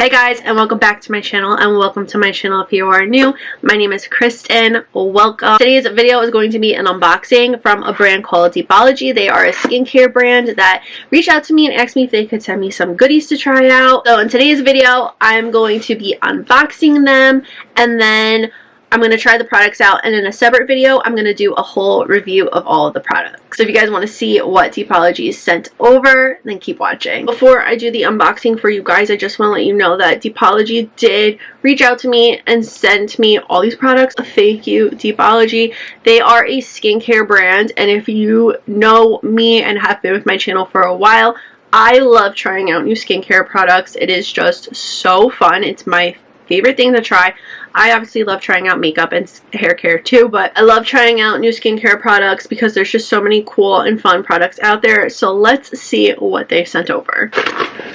Hey guys, and welcome back to my channel, and welcome to my channel if you are new. My name is Kristen. Welcome. Today's video is going to be an unboxing from a brand called Depology. They are a skincare brand that reached out to me and asked me if they could send me some goodies to try out. So in today's video, I'm going to be unboxing them, and then I'm going to try the products out, and in a separate video, I'm going to do a whole review of all of the products. So if you guys want to see what Depology sent over, then keep watching. Before I do the unboxing for you guys, I just want to let you know that Depology did reach out to me and send me all these products. Thank you, Depology. They are a skincare brand, and if you know me and have been with my channel for a while, I love trying out new skincare products. It is just so fun. It's my favorite thing to try. I obviously love trying out makeup and hair care too, but I love trying out new skincare products because there's just so many cool and fun products out there. So let's see what they sent over.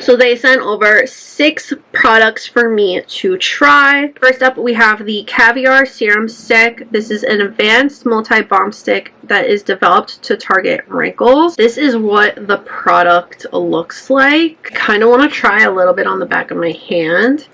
So they sent over 6 products for me to try. First up, we have the Caviar Serum Stick. This is an advanced multi-balm stick that is developed to target wrinkles. This is what the product looks like. I kind of want to try a little bit on the back of my hand.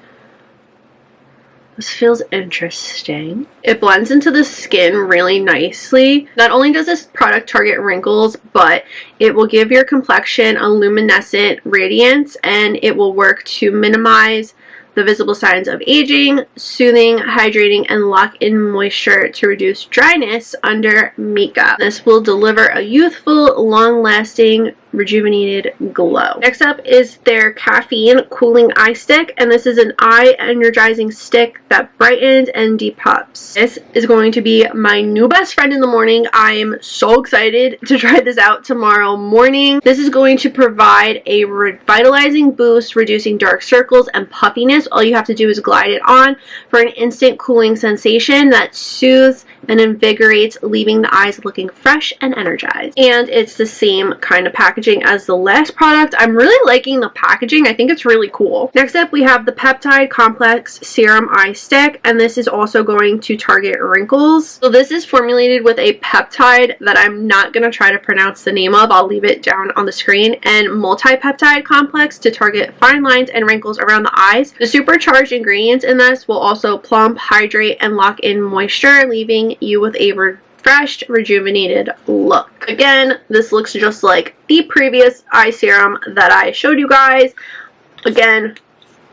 This feels interesting. It blends into the skin really nicely. Not only does this product target wrinkles, but it will give your complexion a luminescent radiance, and it will work to minimize the visible signs of aging, soothing, hydrating, and lock in moisture to reduce dryness under makeup. This will deliver a youthful, long-lasting, rejuvenated glow. Next up is their Caffeine Cooling Eye Stick, and this is an eye energizing stick that brightens and depuffs. This is going to be my new best friend in the morning. I'm so excited to try this out tomorrow morning. This is going to provide a revitalizing boost, reducing dark circles and puffiness. All you have to do is glide it on for an instant cooling sensation that soothes and invigorates, leaving the eyes looking fresh and energized. And it's the same kind of packaging as the last product. I'm really liking the packaging. I think it's really cool. Next up, we have the Peptide Complex Serum Eye Stick, and this is also going to target wrinkles. So this is formulated with a peptide that I'm not going to try to pronounce the name of. I'll leave it down on the screen, and multi-peptide complex to target fine lines and wrinkles around the eyes. The supercharged ingredients in this will also plump, hydrate, and lock in moisture, leaving you with a refreshed, rejuvenated look. Again, this looks just like the previous eye serum that I showed you guys. Again,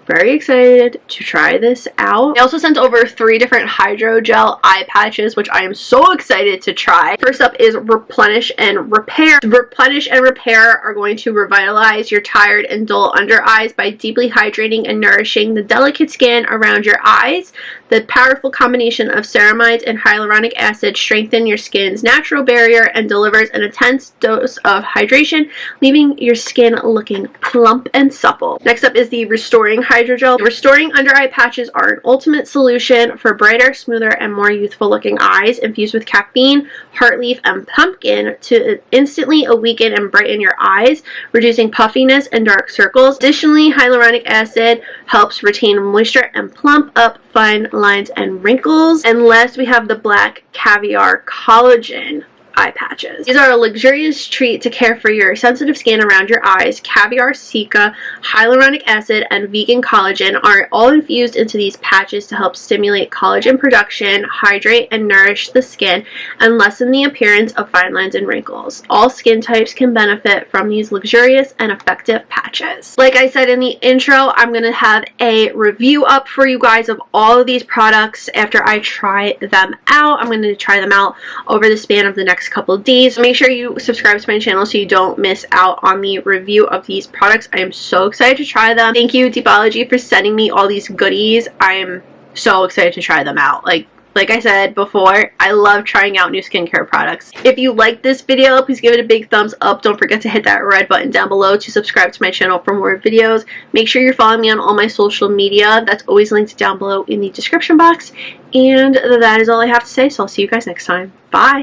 very excited to try this out. They also sent over 3 different hydrogel eye patches, which I am so excited to try. First up is Replenish and Repair. Replenish and Repair are going to revitalize your tired and dull under eyes by deeply hydrating and nourishing the delicate skin around your eyes. The powerful combination of ceramides and hyaluronic acid strengthen your skin's natural barrier and delivers an intense dose of hydration, leaving your skin looking plump and supple. Next up is the Restoring Hydrogel. Restoring under eye patches are an ultimate solution for brighter, smoother, and more youthful looking eyes, infused with caffeine, heart leaf, and pumpkin to instantly awaken and brighten your eyes, reducing puffiness and dark circles. Additionally, hyaluronic acid helps retain moisture and plump up fine lines and wrinkles. And last, we have the Black Caviar Collagen eye patches. These are a luxurious treat to care for your sensitive skin around your eyes. Caviar, cica, hyaluronic acid, and vegan collagen are all infused into these patches to help stimulate collagen production, hydrate and nourish the skin, and lessen the appearance of fine lines and wrinkles. All skin types can benefit from these luxurious and effective patches. Like I said in the intro, I'm going to have a review up for you guys of all of these products after I try them out. I'm going to try them out over the span of the next couple of days. Make sure you subscribe to my channel so you don't miss out on the review of these products. I am so excited to try them. Thank you, Depology, for sending me all these goodies. I am so excited to try them out. Like I said before, I love trying out new skincare products. If you liked this video, please give it a big thumbs up. Don't forget to hit that red button down below to subscribe to my channel for more videos. Make sure you're following me on all my social media. That's always linked down below in the description box. And that is all I have to say, so I'll see you guys next time. Bye!